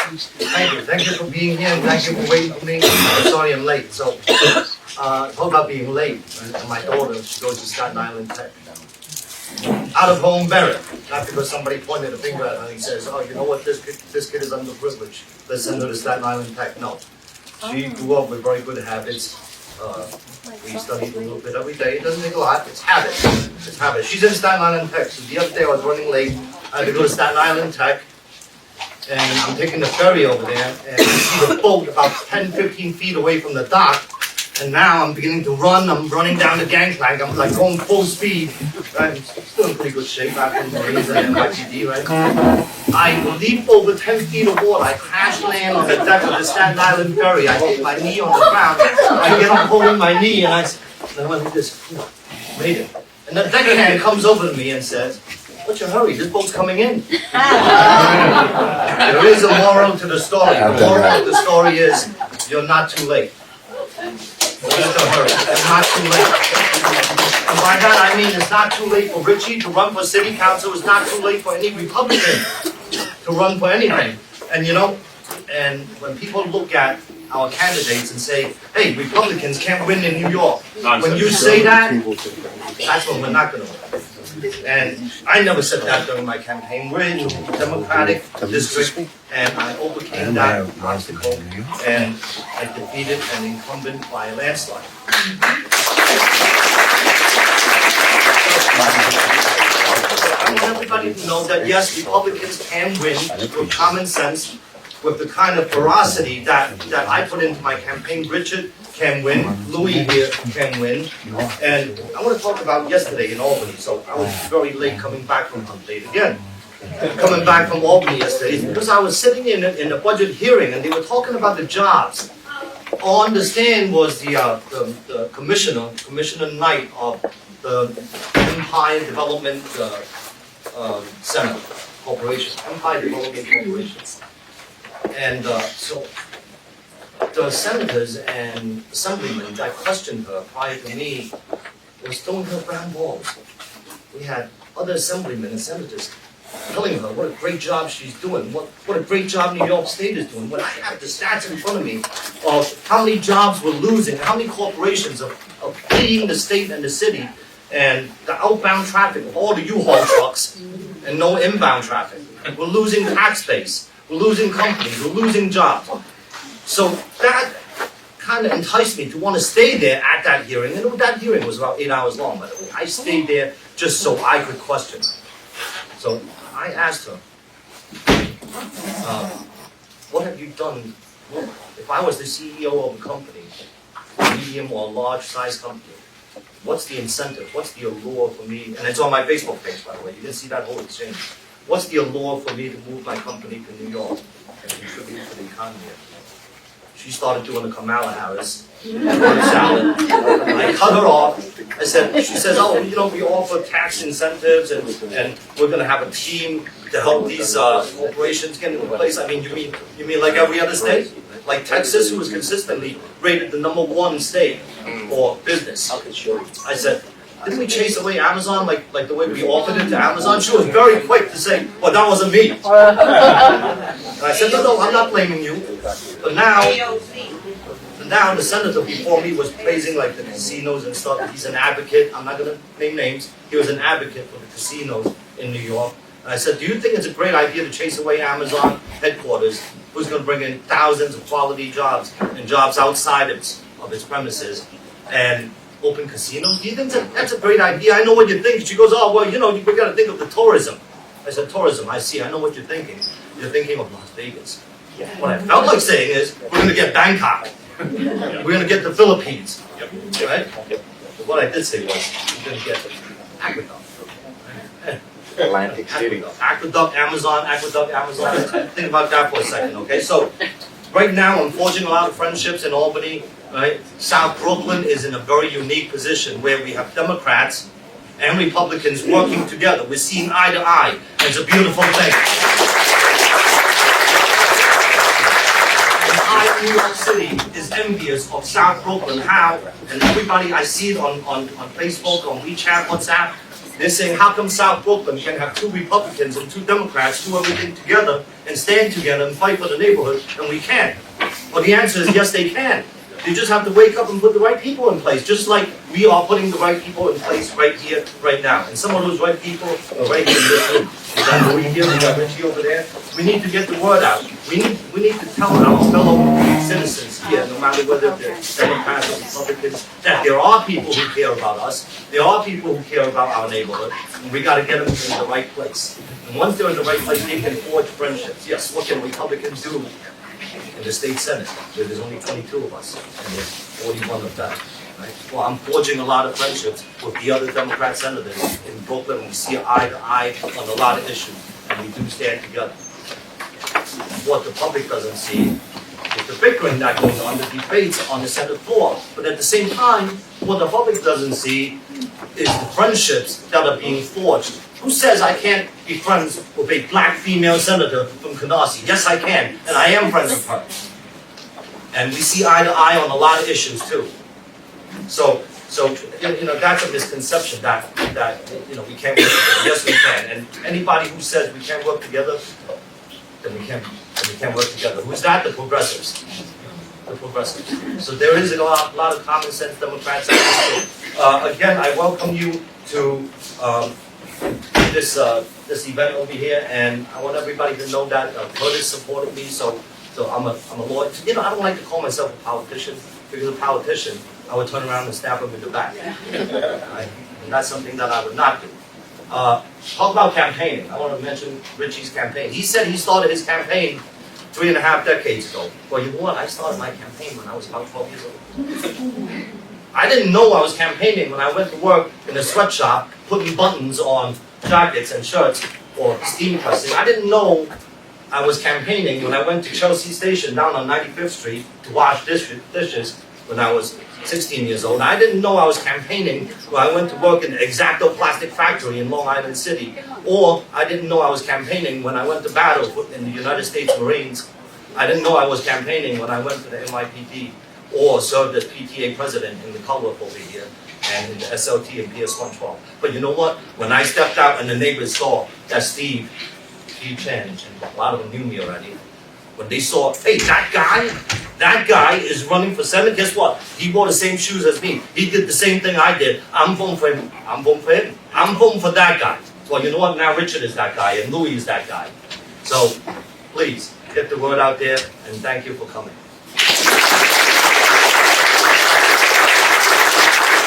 Thank you for being here and thank you for waiting for me. I'm sorry I'm late. So, talk about being late. My daughter, she goes to Staten Island Tech. Out of home merit, not because somebody pointed a finger at her and says, oh, you know what, this kid is underprivileged. Let's send her to Staten Island Tech. No. She grew up with very good habits. We studied a little bit every day. It doesn't take a lot. It's habit. It's habit. She's in Staten Island Tech. So the other day I was running late. I had to go to Staten Island Tech. And I'm taking the ferry over there. And I see the boat about 10, 15 feet away from the dock. And now I'm beginning to run. I'm running down the gangplank. I'm like going full speed. Right? I'm still in pretty good shape after the Marines and NYPD, right? I leap over 10 feet of water. I crash land on the deck of the Staten Island ferry. I hit my knee on the ground. I get up holding my knee and I went like this. Made it. And the deckhand comes over to me and says, what's your hurry? This boat's coming in. There is a moral to the story. The moral of the story is you're not too late. Just don't hurry. It's not too late. And by that I mean it's not too late for Richie to run for city council. It's not too late for any Republican to run for anything. And you know, and when people look at our candidates and say, hey, Republicans can't win in New York. When you say that, that's when we're not going to win. And I never said that during my campaign. We're in a Democratic district, and I overcame that obstacle, and I defeated an incumbent by a landslide. I want everybody to know that yes, Republicans can win with common sense, with the kind of ferocity that I put into my campaign. Richard can win, Louis here can win, and I want to talk about yesterday in Albany. So I was very late coming back from late again. Coming back from Albany yesterday because I was sitting in a budget hearing and they were talking about the jobs. On the stand was the Commissioner Knight of the Empire Development Center Corporation, Empire Development Corporation, and so. The senators and assemblymen that questioned her prior to me was throwing her brown balls. We had other assemblymen and senators telling her what a great job she's doing, what a great job New York State is doing. When I have the stats in front of me of how many jobs we're losing, how many corporations are fleeing the state and the city, and the outbound traffic of all the U-Haul trucks and no inbound traffic. We're losing tax base, we're losing companies, we're losing jobs. So that kind of enticed me to want to stay there at that hearing. And that hearing was about 8 hours long, but I stayed there just so I could question her. So I asked her, what have you done? Well, if I was the CEO of a company, medium or large size company, what's the incentive? What's the allure for me? And it's on my Facebook page, by the way. You can see that whole exchange. What's the allure for me to move my company to New York and contribute to the economy? She started doing the Kamala Harris salad. I cut her off. She says, oh, you know, we offer tax incentives and we're going to have a team to help these corporations get into place. I mean, you mean like every other state? Like Texas, who was consistently rated the #1 state for business. I said, didn't we chase away Amazon like the way we offered it to Amazon? She was very quick to say, well, that wasn't me. And I said, no, I'm not blaming you. But now the senator before me was praising like the casinos and stuff. He's an advocate. I'm not going to name names. He was an advocate for the casinos in New York. And I said, do you think it's a great idea to chase away Amazon headquarters, who's going to bring in thousands of quality jobs and jobs outside of its premises, and open casinos? Do you think that's a great idea? I know what you're thinking. She goes, oh, well, you know, we got to think of the tourism. I said, tourism, I see. I know what you're thinking. You're thinking of Las Vegas. What I felt like saying is, we're going to get Bangkok. We're going to get the Philippines. Right? But what I did say was, we're going to get Aqueduct. Atlantic City. Aqueduct, Amazon. Think about that for a second, okay? So, right now, I'm forging a lot of friendships in Albany. Right? South Brooklyn is in a very unique position where we have Democrats and Republicans working together. We're seeing eye to eye. It's a beautiful thing. New York City is envious of South Brooklyn. How? And everybody, I see it on Facebook, on WeChat, WhatsApp. They're saying, how come South Brooklyn can have 2 Republicans and 2 Democrats do everything together and stand together and fight for the neighborhood, and we can't? Well, the answer is yes, they can. They just have to wake up and put the right people in place, just like we are putting the right people in place right here, right now. And some of those right people are right here in this room. We got Louis here, we got Richie over there. We need to get the word out. We need to tell our fellow citizens here, no matter whether they're Democrats or Republicans, that there are people who care about us. There are people who care about our neighborhood. And we got to get them in the right place. And once they're in the right place, they can forge friendships. Yes, what can Republicans do in the state Senate, where there's only 22 of us, and there's 41 of them, right? Well, I'm forging a lot of friendships with the other Democrat senators in Brooklyn. We see eye to eye on a lot of issues, and we do stand together. What the public doesn't see is the bickering that goes on, the debates on the Senate floor. But at the same time, what the public doesn't see is the friendships that are being forged. Who says I can't be friends with a black female senator from Canarsie? Yes, I can, and I am friends with her. And we see eye to eye on a lot of issues too. So that's a misconception that we can't work together. Yes, we can. And anybody who says we can't work together, then we can't work together. Who's that? The progressives. The progressives. So there is a lot of common sense Democrats. Again, I welcome you to this event over here, and I want everybody to know that Curtis supported me. So I'm a lawyer. I don't like to call myself a politician, because a politician, I would turn around and stab him in the back. Right? And that's something that I would not do. Talk about campaigning. I want to mention Richie's campaign. He said he started his campaign 3.5 decades ago. Well, you know what? I started my campaign when I was about 12 years old. I didn't know I was campaigning when I went to work in a sweatshop, putting buttons on jackets and shirts or steam pressing. I didn't know I was campaigning when I went to Chelsea Station down on 95th Street to wash dishes when I was 16 years old. I didn't know I was campaigning when I went to work in the X-Acto plastic factory in Long Island City. Or I didn't know I was campaigning when I went to battle in the United States Marines. I didn't know I was campaigning when I went to the NYPD or served as PTA president in the co-op over here and in the SLT and PS 112. But you know what? When I stepped out and the neighbors saw that Steve Chen, and a lot of them knew me already, when they saw, hey, that guy is running for Senate, guess what? He wore the same shoes as me. He did the same thing I did. I'm voting for him. I'm voting for him. I'm voting for that guy. Well, you know what? Now Richard is that guy and Louis is that guy. So please, get the word out there, and thank you for coming.